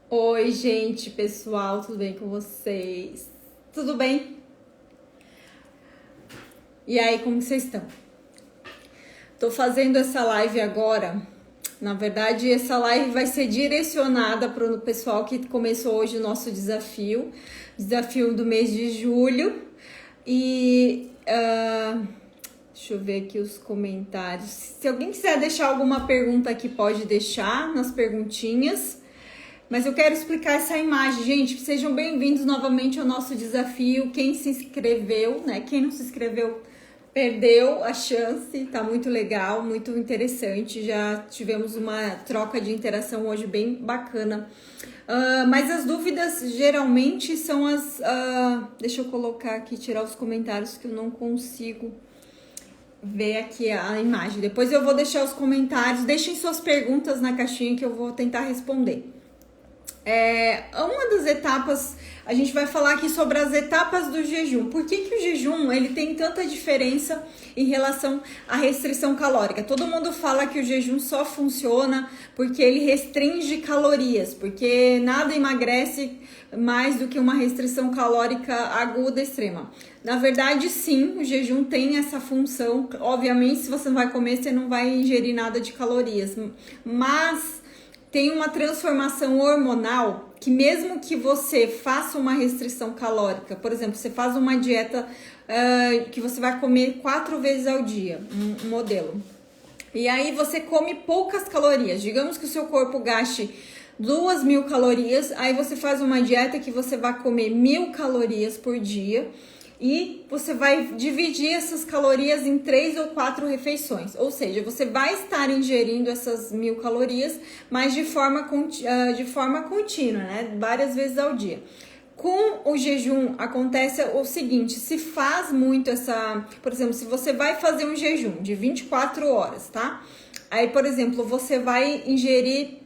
Oi, gente, pessoal, tudo bem com vocês? Tudo bem? E aí, como vocês estão? Tô fazendo essa live agora. Na verdade, essa live vai ser direcionada para o pessoal que começou hoje o nosso desafio do mês de julho. E deixa eu ver aqui os comentários. Se alguém quiser deixar alguma pergunta aqui, pode deixar nas perguntinhas. Mas eu quero explicar essa imagem, gente. Sejam bem-vindos novamente ao nosso desafio. Quem se inscreveu, né? Quem não se inscreveu, perdeu a chance. Tá muito legal, muito interessante. Já tivemos uma troca de interação hoje bem bacana. Mas as dúvidas geralmente são as... deixa eu colocar aqui, tirar os comentários que eu não consigo ver aqui a imagem. Depois eu vou deixar os comentários. Deixem suas perguntas na caixinha que eu vou tentar responder. Uma das etapas, a gente vai falar aqui sobre as etapas do jejum. Por que o jejum ele tem tanta diferença em relação à restrição calórica? Todo mundo fala que o jejum só funciona porque ele restringe calorias, porque nada emagrece mais do que uma restrição calórica aguda extrema. Na verdade, sim, o jejum tem essa função. Obviamente, se você não vai comer, você não vai ingerir nada de calorias, mas tem uma transformação hormonal que mesmo que você faça uma restrição calórica, por exemplo, você faz uma dieta que você vai comer 4 vezes ao dia, um modelo, e aí você come poucas calorias, digamos que o seu corpo gaste 2.000 calorias, aí você faz uma dieta que você vai comer 1.000 calorias por dia, e você vai dividir essas calorias em 3 ou 4 refeições. Ou seja, você vai estar ingerindo essas 1.000 calorias, mas de forma contínua, né? Várias vezes ao dia. Com o jejum acontece o seguinte, se faz muito por exemplo, se você vai fazer um jejum de 24 horas, tá? Aí, por exemplo, você vai ingerir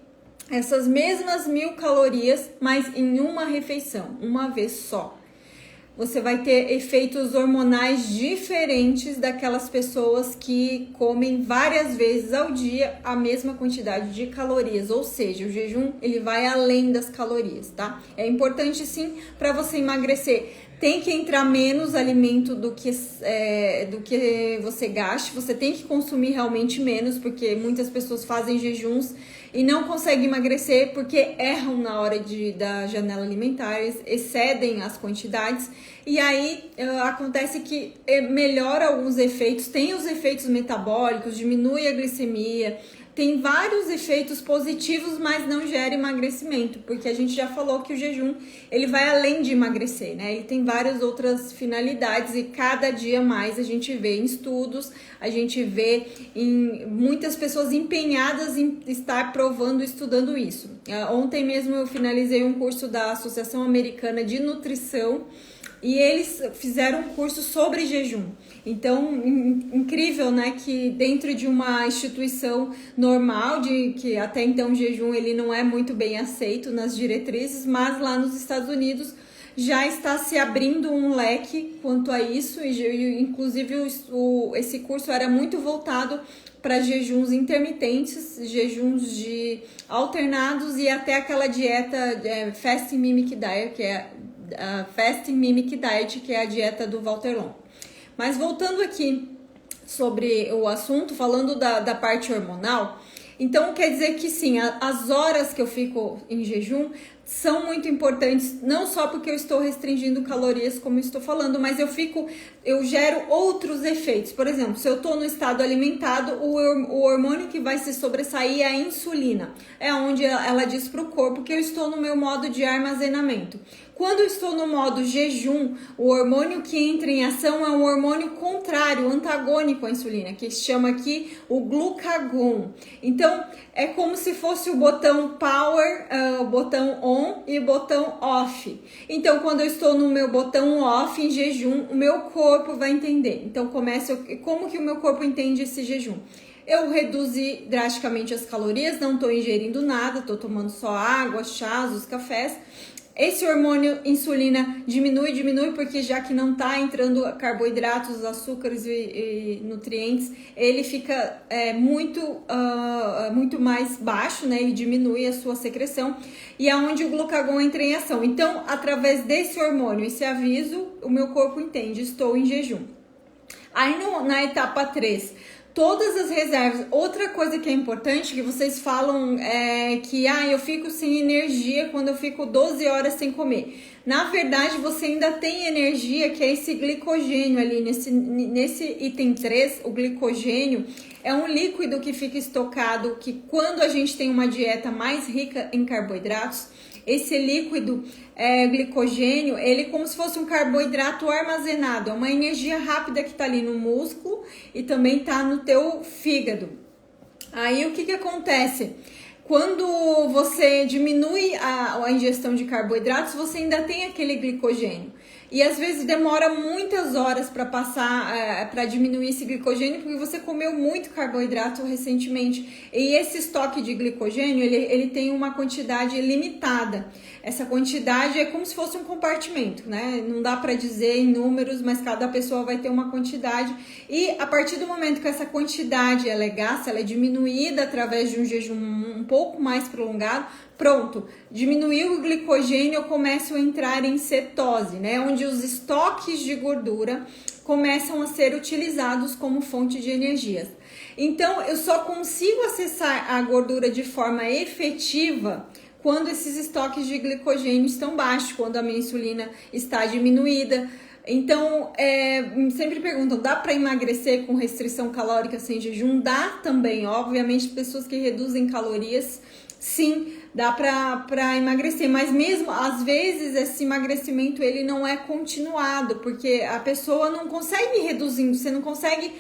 essas mesmas 1.000 calorias, mas em uma refeição, uma vez só. Você vai ter efeitos hormonais diferentes daquelas pessoas que comem várias vezes ao dia a mesma quantidade de calorias, ou seja, o jejum ele vai além das calorias, tá? É importante sim para você emagrecer. Tem que entrar menos alimento do que você gaste, você tem que consumir realmente menos, porque muitas pessoas fazem jejuns e não conseguem emagrecer porque erram na hora da janela alimentar, excedem as quantidades e aí acontece que melhora alguns efeitos, tem os efeitos metabólicos, diminui a glicemia, tem vários efeitos positivos, mas não gera emagrecimento, porque a gente já falou que o jejum ele vai além de emagrecer, né? Ele tem várias outras finalidades e cada dia mais a gente vê em estudos, a gente vê em muitas pessoas empenhadas em estar provando, estudando isso. Ontem mesmo eu finalizei um curso da Associação Americana de Nutrição e eles fizeram um curso sobre jejum. Então, incrível, né, que dentro de uma instituição normal, que até então o jejum ele não é muito bem aceito nas diretrizes, mas lá nos Estados Unidos já está se abrindo um leque quanto a isso, e inclusive esse curso era muito voltado para jejuns intermitentes, jejuns alternados e até aquela dieta Fasting Mimic Diet, que é a Fasting Mimic Diet, que é a dieta do Walter Longo. Mas voltando aqui sobre o assunto, falando da parte hormonal, então quer dizer que sim, as horas que eu fico em jejum são muito importantes, não só porque eu estou restringindo calorias, como eu estou falando, mas eu gero outros efeitos. Por exemplo, se eu estou no estado alimentado, o hormônio que vai se sobressair é a insulina. É onde ela diz para o corpo que eu estou no meu modo de armazenamento. Quando eu estou no modo jejum, o hormônio que entra em ação é um hormônio contrário, antagônico à insulina, que se chama aqui o glucagon. Então, é como se fosse o botão power, o botão on e o botão off. Então, quando eu estou no meu botão off em jejum, o meu corpo vai entender. Então, como que o meu corpo entende esse jejum? Eu reduzi drasticamente as calorias, não estou ingerindo nada, estou tomando só água, chás, os cafés. esse hormônio insulina diminui porque já que não está entrando carboidratos, açúcares e nutrientes, ele fica muito mais baixo, né? Ele diminui a sua secreção e é onde o glucagon entra em ação. Então, através desse hormônio, esse aviso, o meu corpo entende, estou em jejum. Aí na etapa 3, todas as reservas. Outra coisa que é importante, que vocês falam que eu fico sem energia quando eu fico 12 horas sem comer. Na verdade, você ainda tem energia, que é esse glicogênio ali, nesse item 3, o glicogênio é um líquido que fica estocado, que quando a gente tem uma dieta mais rica em carboidratos, esse líquido glicogênio, ele é como se fosse um carboidrato armazenado, é uma energia rápida que está ali no músculo e também está no teu fígado. Aí o que acontece? Quando você diminui a ingestão de carboidratos, você ainda tem aquele glicogênio. E às vezes demora muitas horas para para diminuir esse glicogênio, porque você comeu muito carboidrato recentemente. E esse estoque de glicogênio, ele tem uma quantidade limitada. Essa quantidade é como se fosse um compartimento, né? Não dá para dizer em números, mas cada pessoa vai ter uma quantidade. E a partir do momento que essa quantidade ela é gasta, ela é diminuída através de um jejum um pouco mais prolongado, pronto, diminuiu o glicogênio, eu começo a entrar em cetose, né? Onde os estoques de gordura começam a ser utilizados como fonte de energias. Então, eu só consigo acessar a gordura de forma efetiva quando esses estoques de glicogênio estão baixos, quando a minha insulina está diminuída. Então, sempre perguntam, dá para emagrecer com restrição calórica sem jejum? Dá também, obviamente, pessoas que reduzem calorias, sim, dá para emagrecer, mas mesmo às vezes esse emagrecimento ele não é continuado, porque a pessoa não consegue ir reduzindo, você não consegue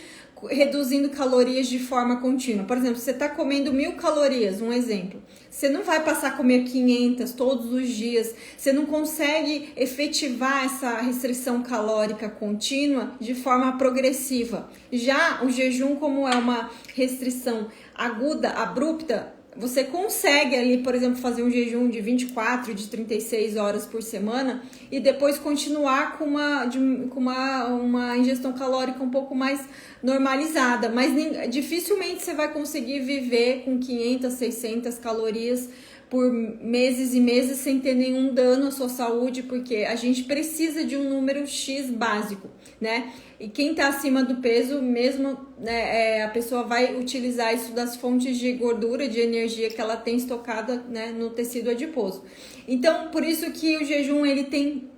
reduzindo calorias de forma contínua. Por exemplo, você está comendo 1000 calorias, um exemplo. Você não vai passar a comer 500 todos os dias. Você não consegue efetivar essa restrição calórica contínua de forma progressiva. Já o jejum, como é uma restrição aguda, abrupta, você consegue ali, por exemplo, fazer um jejum de 24, de 36 horas por semana e depois continuar com uma ingestão calórica um pouco mais normalizada, mas dificilmente você vai conseguir viver com 500, 600 calorias por meses e meses sem ter nenhum dano à sua saúde, porque a gente precisa de um número X básico, né? E quem tá acima do peso, mesmo, né, a pessoa vai utilizar isso das fontes de gordura, de energia que ela tem estocada, né, no tecido adiposo. Então, por isso que o jejum, ele tem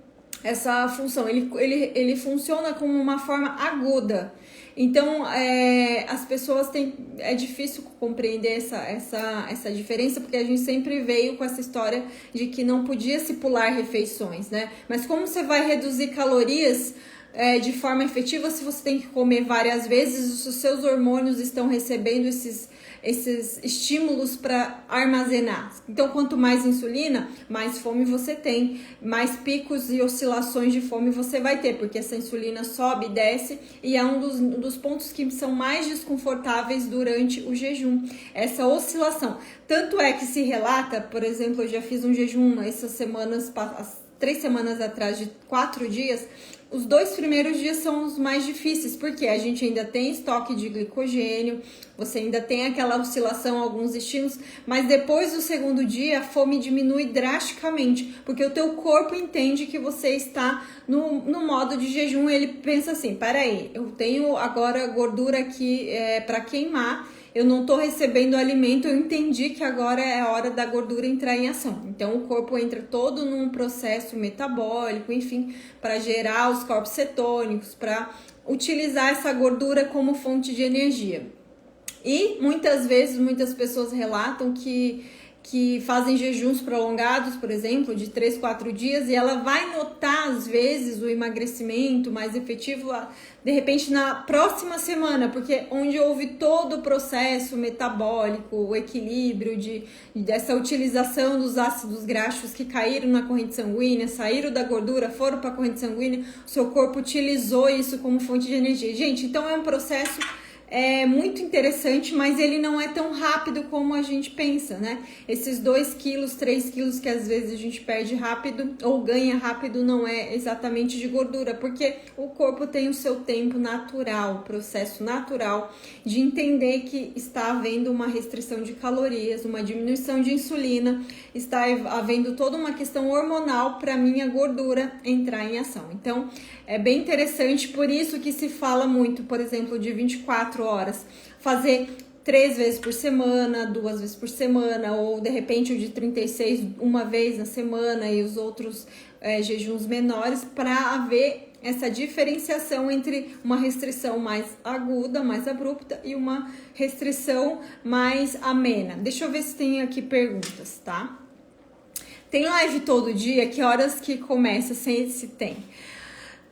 essa função, ele funciona como uma forma aguda. Então, as pessoas é difícil compreender essa diferença, porque a gente sempre veio com essa história de que não podia se pular refeições, né? Mas como você vai reduzir calorias de forma efetiva se você tem que comer várias vezes, os seus hormônios estão recebendo esses estímulos para armazenar. Então, quanto mais insulina, mais fome você tem, mais picos e oscilações de fome você vai ter, porque essa insulina sobe e desce e é um dos pontos que são mais desconfortáveis durante o jejum, essa oscilação. Tanto é que se relata, por exemplo, eu já fiz um jejum essas semanas, 3 semanas atrás, de 4 dias, os 2 primeiros dias são os mais difíceis, porque a gente ainda tem estoque de glicogênio, você ainda tem aquela oscilação, alguns estímulos, mas depois do segundo dia a fome diminui drasticamente, porque o teu corpo entende que você está no modo de jejum, ele pensa assim, peraí, eu tenho agora gordura aqui para queimar, eu não estou recebendo alimento, eu entendi que agora é a hora da gordura entrar em ação. Então, o corpo entra todo num processo metabólico, enfim, para gerar os corpos cetônicos, para utilizar essa gordura como fonte de energia. E, muitas vezes, muitas pessoas relatam que fazem jejuns prolongados, por exemplo, de 3, 4 dias, e ela vai notar, às vezes, o emagrecimento mais efetivo, de repente, na próxima semana, porque onde houve todo o processo metabólico, o equilíbrio dessa utilização dos ácidos graxos que caíram na corrente sanguínea, saíram da gordura, foram para a corrente sanguínea, o seu corpo utilizou isso como fonte de energia. Gente, então é um processo é muito interessante, mas ele não é tão rápido como a gente pensa, né? Esses 2 quilos, 3 quilos que às vezes a gente perde rápido ou ganha rápido não é exatamente de gordura, porque o corpo tem o seu tempo natural, processo natural de entender que está havendo uma restrição de calorias, uma diminuição de insulina, está havendo toda uma questão hormonal para a minha gordura entrar em ação. Então, é bem interessante, por isso que se fala muito, por exemplo, de 24 horas, fazer 3 vezes por semana, 2 vezes por semana, ou de repente o de 36 uma vez na semana e os outros jejuns menores, para haver essa diferenciação entre uma restrição mais aguda, mais abrupta e uma restrição mais amena. Deixa eu ver se tem aqui perguntas, tá? Tem live todo dia? Que horas que começa? Se tem.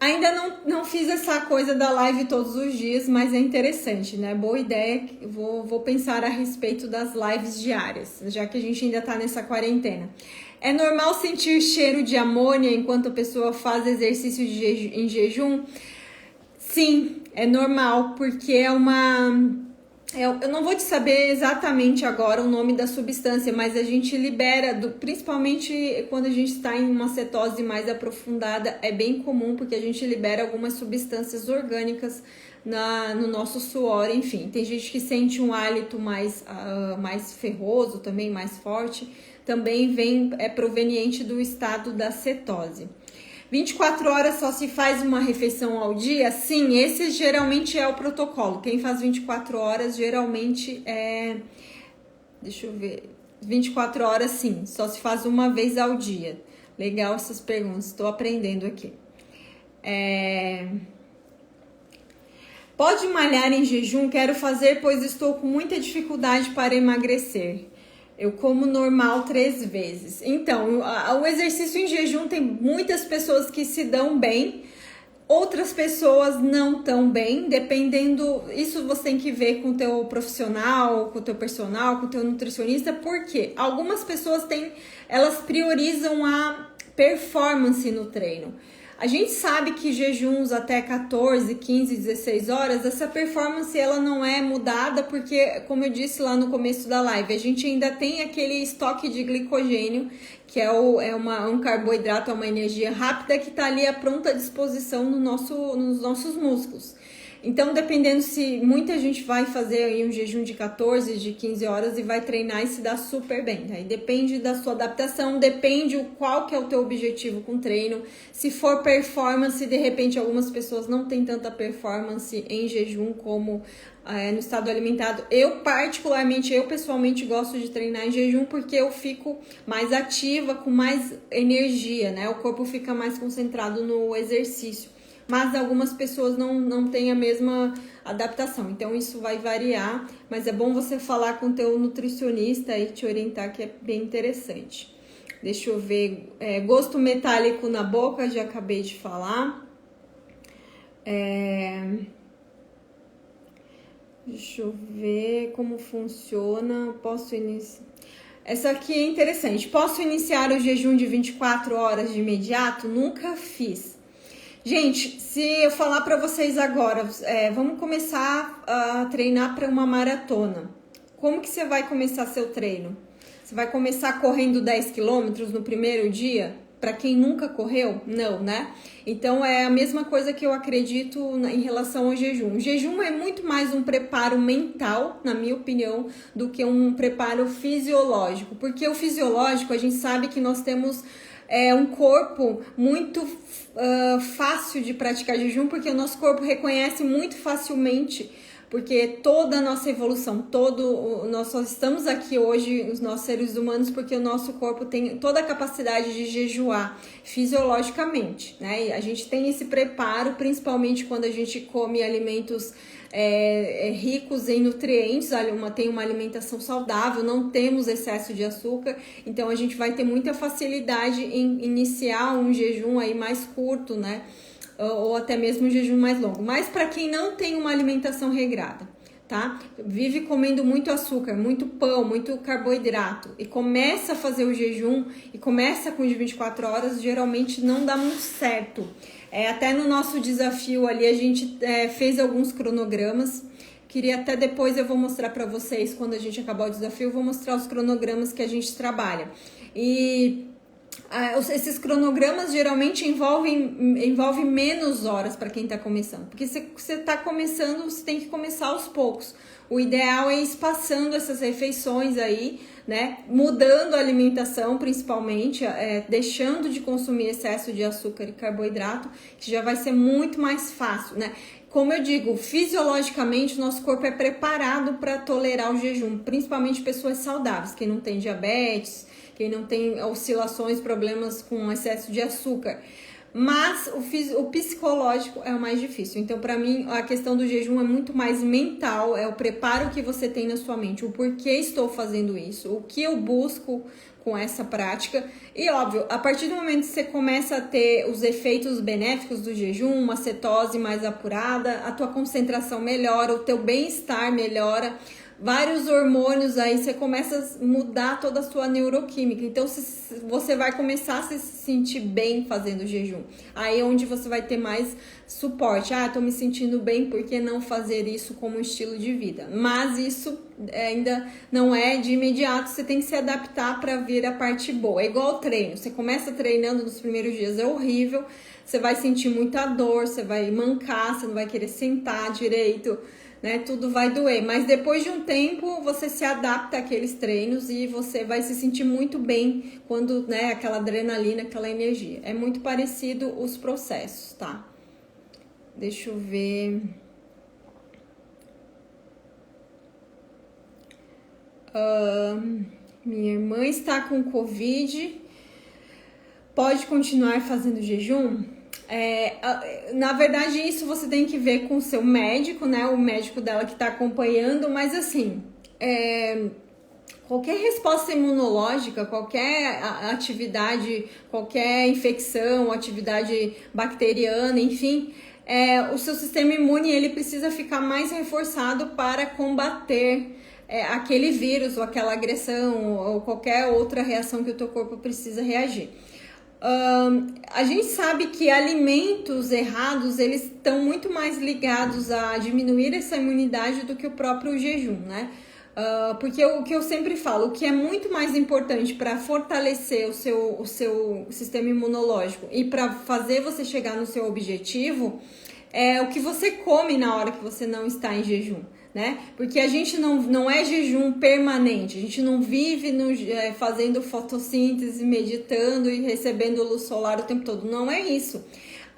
Ainda não fiz essa coisa da live todos os dias, mas é interessante, né? Boa ideia. Vou pensar a respeito das lives diárias, já que a gente ainda tá nessa quarentena. É normal sentir cheiro de amônia enquanto a pessoa faz exercício em jejum? Sim, é normal, porque é uma... Eu não vou te saber exatamente agora o nome da substância, mas a gente libera, principalmente quando a gente está em uma cetose mais aprofundada, é bem comum porque a gente libera algumas substâncias orgânicas no nosso suor, enfim. Tem gente que sente um hálito mais ferroso, também mais forte, também é proveniente do estado da cetose. 24 horas só se faz uma refeição ao dia? Sim, esse geralmente é o protocolo. Quem faz 24 horas geralmente é... Deixa eu ver. 24 horas sim, só se faz uma vez ao dia. Legal essas perguntas, estou aprendendo aqui. Pode malhar em jejum? Quero fazer, pois estou com muita dificuldade para emagrecer. Eu como normal 3 vezes. Então, o exercício em jejum tem muitas pessoas que se dão bem, outras pessoas não tão bem, dependendo... Isso você tem que ver com o teu profissional, com o teu personal, com o teu nutricionista, porque algumas pessoas elas priorizam a performance no treino. A gente sabe que jejuns até 14, 15, 16 horas, essa performance ela não é mudada porque, como eu disse lá no começo da live, a gente ainda tem aquele estoque de glicogênio, que é um carboidrato, é uma energia rápida que está ali à pronta disposição nos nossos músculos. Então, dependendo se muita gente vai fazer aí um jejum de 14, de 15 horas e vai treinar e se dá super bem. Aí depende da sua adaptação, depende qual que é o teu objetivo com o treino. Se for performance, de repente algumas pessoas não têm tanta performance em jejum como no estado alimentado. Eu pessoalmente gosto de treinar em jejum porque eu fico mais ativa, com mais energia, né? O corpo fica mais concentrado no exercício. Mas algumas pessoas não têm a mesma adaptação, então isso vai variar, mas é bom você falar com o teu nutricionista e te orientar, que é bem interessante. Deixa eu ver, gosto metálico na boca, já acabei de falar. Deixa eu ver como funciona, posso iniciar... Essa aqui é interessante, posso iniciar o jejum de 24 horas de imediato? Nunca fiz. Gente, se eu falar para vocês agora, vamos começar a treinar para uma maratona. Como que você vai começar seu treino? Você vai começar correndo 10 quilômetros no primeiro dia? Para quem nunca correu? Não, né? Então é a mesma coisa que eu acredito em relação ao jejum. O jejum é muito mais um preparo mental, na minha opinião, do que um preparo fisiológico. Porque o fisiológico, a gente sabe que nós temos... um corpo muito fácil de praticar jejum, porque o nosso corpo reconhece muito facilmente, porque toda a nossa evolução, nós só estamos aqui hoje, os nossos seres humanos, porque o nosso corpo tem toda a capacidade de jejuar fisiologicamente, né? E a gente tem esse preparo, principalmente quando a gente come alimentos ricos em nutrientes, tem uma alimentação saudável, não temos excesso de açúcar, então a gente vai ter muita facilidade em iniciar um jejum aí mais curto, né? Ou até mesmo um jejum mais longo. Mas para quem não tem uma alimentação regrada, tá? Vive comendo muito açúcar, muito pão, muito carboidrato e começa a fazer o jejum e começa com de 24 horas, geralmente não dá muito certo. Até no nosso desafio ali a gente fez alguns cronogramas queria até depois, eu vou mostrar para vocês, quando a gente acabar o desafio, eu vou mostrar os cronogramas que a gente trabalha. E esses cronogramas geralmente envolvem menos horas para quem está começando, porque se você está começando, você tem que começar aos poucos. O ideal é ir espaçando essas refeições aí, né? Mudando a alimentação, principalmente, deixando de consumir excesso de açúcar e carboidrato, que já vai ser muito mais fácil, né? Como eu digo, fisiologicamente, o nosso corpo é preparado para tolerar o jejum, principalmente pessoas saudáveis, quem não tem diabetes, quem não tem oscilações, problemas com excesso de açúcar. Mas o psicológico é o mais difícil. Então, para mim, a questão do jejum é muito mais mental, é o preparo que você tem na sua mente, o porquê estou fazendo isso, o que eu busco com essa prática. E óbvio, a partir do momento que você começa a ter os efeitos benéficos do jejum, uma cetose mais apurada, a tua concentração melhora, o teu bem-estar melhora, vários hormônios aí, você começa a mudar toda a sua neuroquímica. Então, você vai começar a se sentir bem fazendo jejum. Aí é onde você vai ter mais suporte. Tô me sentindo bem, por que não fazer isso como estilo de vida? Mas isso ainda não é de imediato, você tem que se adaptar para vir a parte boa. É igual ao treino, você começa treinando nos primeiros dias, é horrível, você vai sentir muita dor, você vai mancar, você não vai querer sentar direito, né? Tudo vai doer, mas depois de um tempo você se adapta àqueles treinos e você vai se sentir muito bem quando, né, aquela adrenalina, aquela energia. É muito parecido os processos, tá? Deixa eu ver. Minha irmã está com Covid. Pode continuar fazendo jejum? Na verdade, isso você tem que ver com o seu médico, né? O médico dela que está acompanhando, mas assim, qualquer resposta imunológica, qualquer atividade, qualquer infecção, atividade bacteriana, enfim, o seu sistema imune ele precisa ficar mais reforçado para combater aquele vírus ou aquela agressão ou qualquer outra reação que o teu corpo precisa reagir. A gente sabe que alimentos errados, eles estão muito mais ligados a diminuir essa imunidade do que o próprio jejum, né? Porque o que eu sempre falo, o que é muito mais importante para fortalecer o seu sistema imunológico e para fazer você chegar no seu objetivo é o que você come na hora que você não está em jejum, né? Porque a gente não é jejum permanente, a gente não vive fazendo fotossíntese, meditando e recebendo luz solar o tempo todo, não é isso.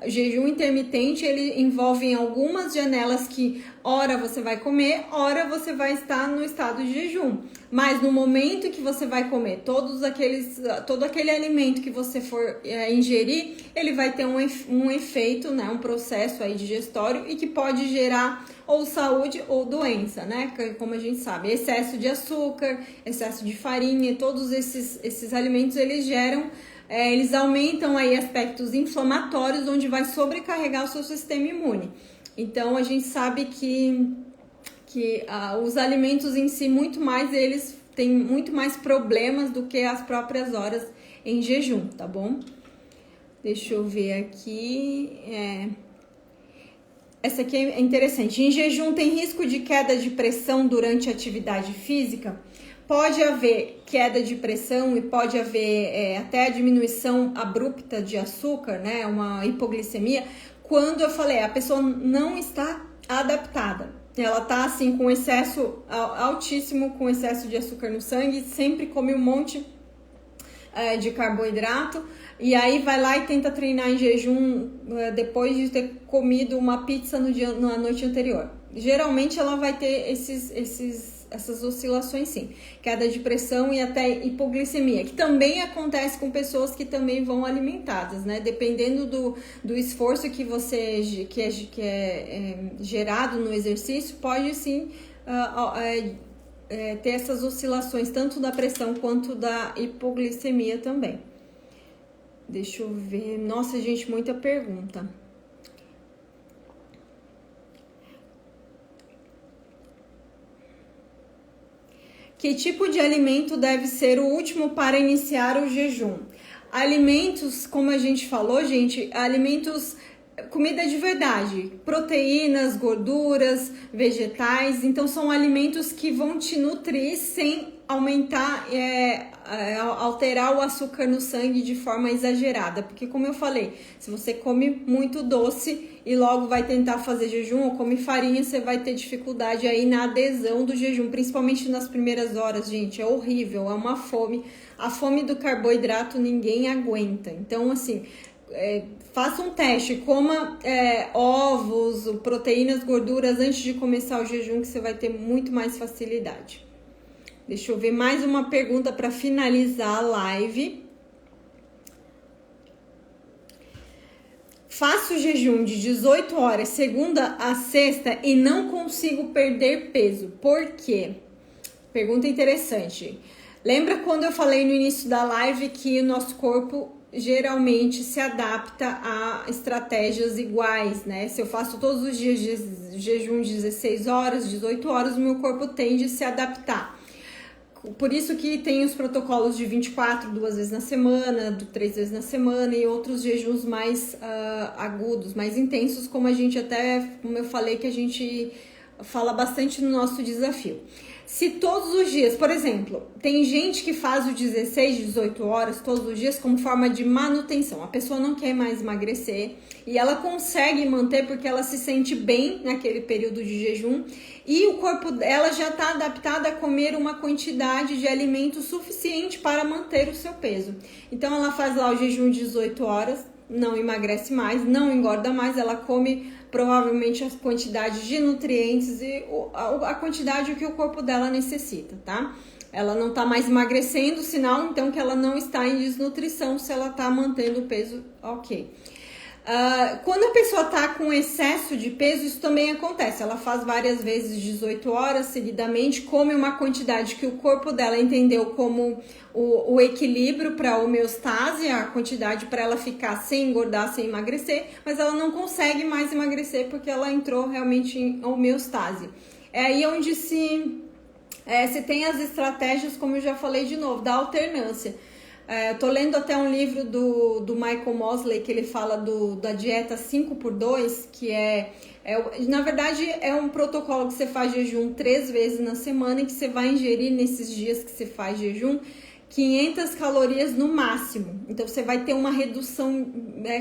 O jejum intermitente, ele envolve algumas janelas que ora você vai comer, ora você vai estar no estado de jejum. Mas no momento que você vai comer todo aquele alimento que você for ingerir, ele vai ter um efeito, né, um processo aí digestório e que pode gerar ou saúde ou doença, né? Como a gente sabe, excesso de açúcar, excesso de farinha, todos esses alimentos eles geram eles aumentam aí aspectos inflamatórios, onde vai sobrecarregar o seu sistema imune. Então, a gente sabe que os alimentos em si, eles têm muito mais problemas do que as próprias horas em jejum, tá bom? Deixa eu ver aqui. Essa aqui é interessante. Em jejum tem risco de queda de pressão durante a atividade física? Pode haver queda de pressão e pode haver até a diminuição abrupta de açúcar, né? Uma hipoglicemia. Quando eu falei, a pessoa não está adaptada. Ela tá assim com excesso altíssimo, com excesso de açúcar no sangue, sempre come um monte de carboidrato. E aí vai lá e tenta treinar em jejum depois de ter comido uma pizza na noite anterior. Geralmente ela vai ter essas oscilações sim, queda de pressão e até hipoglicemia, que também acontece com pessoas que também vão alimentadas, né? Dependendo do esforço que é gerado no exercício, pode sim ter essas oscilações, tanto da pressão quanto da hipoglicemia também. Deixa eu ver, nossa gente, muita pergunta. Que tipo de alimento deve ser o último para iniciar o jejum? Alimentos, como a gente falou, gente, alimentos comida de verdade, proteínas, gorduras, vegetais, então são alimentos que vão te nutrir sem aumentar, alterar o açúcar no sangue de forma exagerada, porque como eu falei, se você come muito doce e logo vai tentar fazer jejum ou come farinha, você vai ter dificuldade aí na adesão do jejum, principalmente nas primeiras horas, gente, é horrível, é uma fome, a fome do carboidrato ninguém aguenta, então assim, faça um teste, coma ovos, proteínas, gorduras antes de começar o jejum que você vai ter muito mais facilidade. Deixa eu ver mais uma pergunta para finalizar a live. Faço jejum de 18 horas, segunda a sexta, e não consigo perder peso. Por quê? Pergunta interessante. Lembra quando eu falei no início da live que o nosso corpo geralmente se adapta a estratégias iguais, né? Se eu faço todos os dias de jejum de 16 horas, 18 horas, o meu corpo tende a se adaptar. Por isso que tem os protocolos de 24, 2 vezes na semana, 3 vezes na semana e outros jejuns mais agudos, mais intensos, como eu falei, que a gente fala bastante no nosso desafio. Se todos os dias, por exemplo, tem gente que faz o 16, 18 horas todos os dias como forma de manutenção. A pessoa não quer mais emagrecer e ela consegue manter porque ela se sente bem naquele período de jejum e o corpo dela já está adaptada a comer uma quantidade de alimento suficiente para manter o seu peso. Então ela faz lá o jejum de 18 horas, não emagrece mais, não engorda mais, ela come provavelmente a quantidade de nutrientes e a quantidade que o corpo dela necessita, tá? Ela não tá mais emagrecendo, sinal então que ela não está em desnutrição se ela tá mantendo o peso ok. Quando a pessoa tá com excesso de peso, isso também acontece. Ela faz várias vezes 18 horas seguidamente, come uma quantidade que o corpo dela entendeu como o equilíbrio para a homeostase, a quantidade para ela ficar sem engordar, sem emagrecer, mas ela não consegue mais emagrecer porque ela entrou realmente em homeostase. É aí onde se tem as estratégias, como eu já falei de novo, da alternância. Tô lendo até um livro do Michael Mosley, que ele fala da dieta 5x2, que na verdade é um protocolo que você faz jejum 3 vezes na semana e que você vai ingerir nesses dias que você faz jejum 500 calorias no máximo. Então você vai ter uma redução,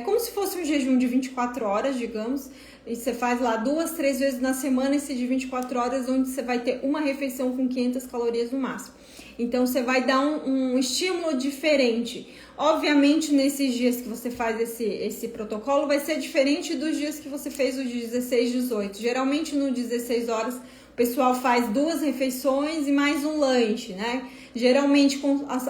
como se fosse um jejum de 24 horas, digamos, e você faz lá 2, 3 vezes na semana esse de 24 horas, onde você vai ter uma refeição com 500 calorias no máximo. Então você vai dar um estímulo diferente. Obviamente, nesses dias que você faz esse protocolo, vai ser diferente dos dias que você fez o de 16, 18. Geralmente no 16 horas o pessoal faz 2 refeições e mais um lanche, né? Geralmente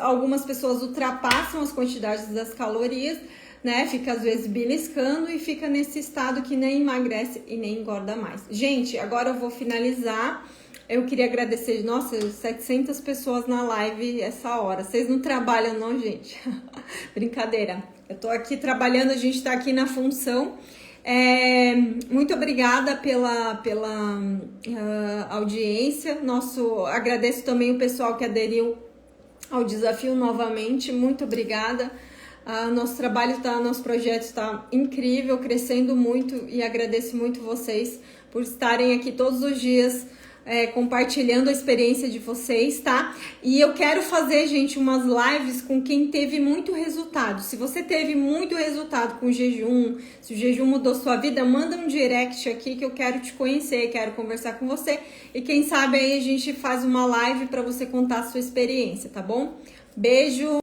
algumas pessoas ultrapassam as quantidades das calorias, né? Fica às vezes beliscando e fica nesse estado que nem emagrece e nem engorda mais. Gente, agora eu vou finalizar. Eu queria agradecer, nossa, 700 pessoas na live essa hora. Vocês não trabalham não, gente? Brincadeira. Eu tô aqui trabalhando, a gente tá aqui na função. Muito obrigada pela audiência. Agradeço também o pessoal que aderiu ao desafio novamente. Muito obrigada. Nosso trabalho nosso projeto está incrível, crescendo muito e agradeço muito vocês por estarem aqui todos os dias compartilhando a experiência de vocês, tá? E eu quero fazer, gente, umas lives com quem teve muito resultado. Se você teve muito resultado com o jejum, se o jejum mudou sua vida, manda um direct aqui que eu quero te conhecer, quero conversar com você e quem sabe aí a gente faz uma live para você contar a sua experiência, tá bom? Beijo!